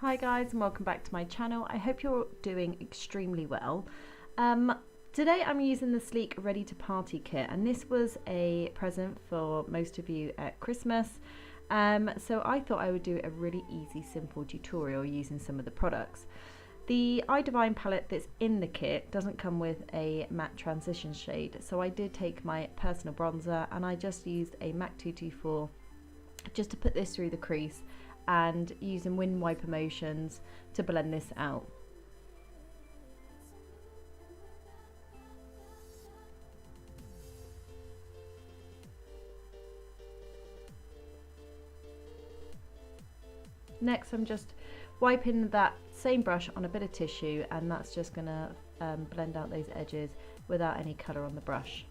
Hi guys and welcome back to my channel. I hope you're doing extremely well. Today I'm using the Sleek Ready to Party kit, and this was a present for most of you at Christmas. So I thought I would do a really easy, simple tutorial using some of the products. The Eye Divine palette that's in the kit doesn't come with a matte transition shade, so I did take my personal bronzer and I just used a MAC 224 just to put this through the crease and using wind wiper motions to blend this out. Next I'm just wiping that same brush on a bit of tissue, and that's just going to blend out those edges without any colour on the brush.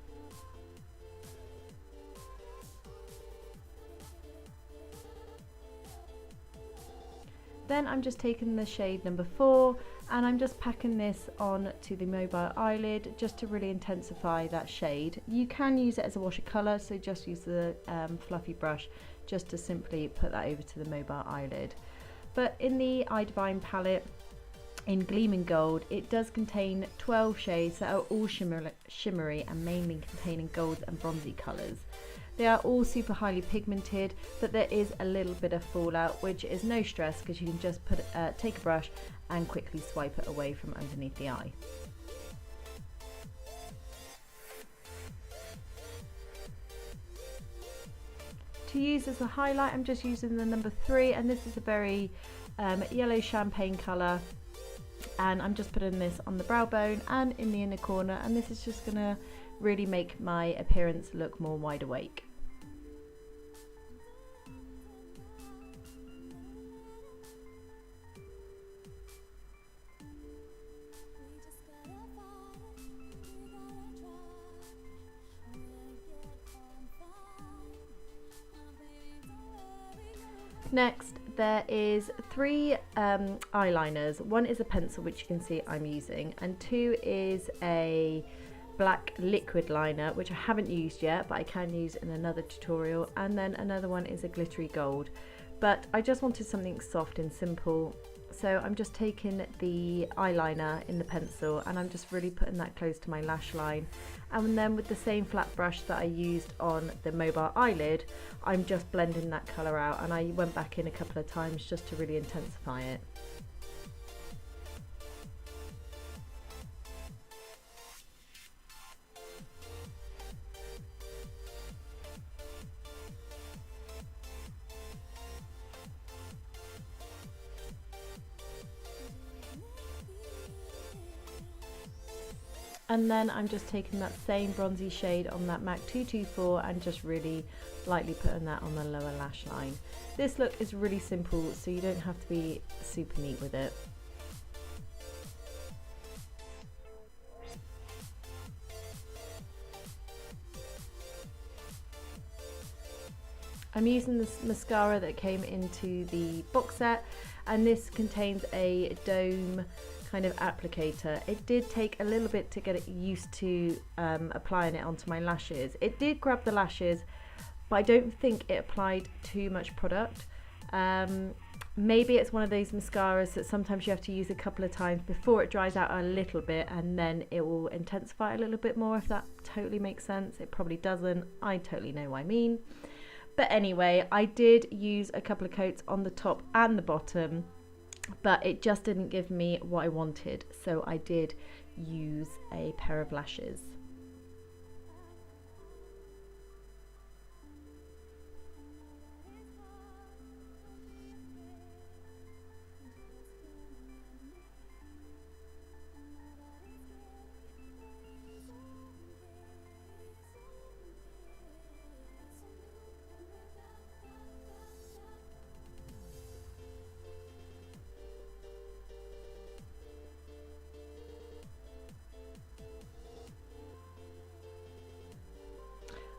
Then I'm just taking the shade number 4 and I'm just packing this on to the mobile eyelid just to really intensify that shade. You can use it as a wash of colour, so just use the fluffy brush just to simply put that over to the mobile eyelid. But in the Eye Divine palette in Gleaming Gold, it does contain 12 shades that are all shimmery and mainly containing golds and bronzy colours. They are all super highly pigmented, but there is a little bit of fallout, which is no stress because you can just take a brush and quickly swipe it away from underneath the eye. To use as a highlight, I'm just using the number 3, and this is a very yellow champagne colour, and I'm just putting this on the brow bone and in the inner corner, and this is just going to really make my appearance look more wide awake. Next, there is 3 eyeliners. One is a pencil, which you can see I'm using, and 2 is a black liquid liner, which I haven't used yet, but I can use in another tutorial, and then another one is a glittery gold. But I just wanted something soft and simple, so I'm just taking the eyeliner in the pencil and I'm just really putting that close to my lash line, and then with the same flat brush that I used on the mobile eyelid, I'm just blending that colour out, and I went back in a couple of times just to really intensify it. And then I'm just taking that same bronzy shade on that MAC 224 and just really lightly putting that on the lower lash line. This look is really simple, so you don't have to be super neat with it. I'm using this mascara that came into the box set, and this contains a dome kind of applicator. It did take a little bit to get it used to applying it onto my lashes. It did grab the lashes, but I don't think it applied too much product. Maybe it's one of those mascaras that sometimes you have to use a couple of times before it dries out a little bit, and then it will intensify a little bit more, if that totally makes sense. It probably doesn't. I totally know what I mean. But anyway, I did use a couple of coats on the top and the bottom, but it just didn't give me what I wanted, so I did use a pair of lashes.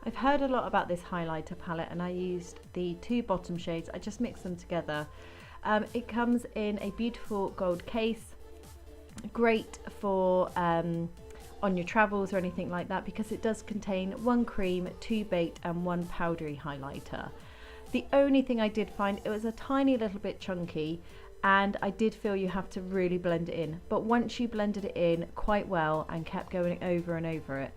I've heard a lot about this highlighter palette, and I used the 2 bottom shades. I just mixed them together. It comes in a beautiful gold case, great for on your travels or anything like that, because it does contain 1 cream, 2 baked and 1 powdery highlighter. The only thing I did find, it was a tiny little bit chunky, and I did feel you have to really blend it in, but once you blended it in quite well and kept going over and over it,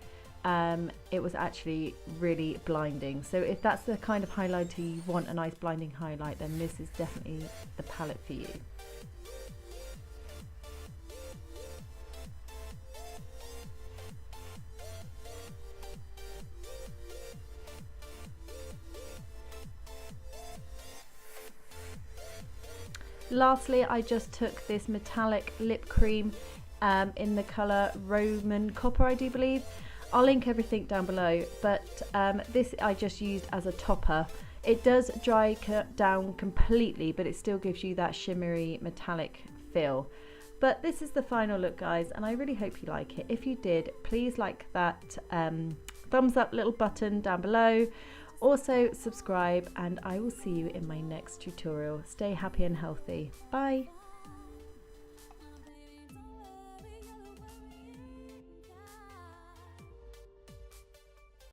it was actually really blinding. So if that's the kind of highlighter you want, a nice blinding highlight, then this is definitely the palette for you. Lastly, I just took this metallic lip cream in the colour Roman Copper, I do believe. I'll link everything down below, but this I just used as a topper. It does dry down completely, but it still gives you that shimmery metallic feel. But this is the final look, guys, and I really hope you like it. If you did, please like that thumbs up little button down below. Also subscribe, and I will see you in my next tutorial. Stay happy and healthy. Bye.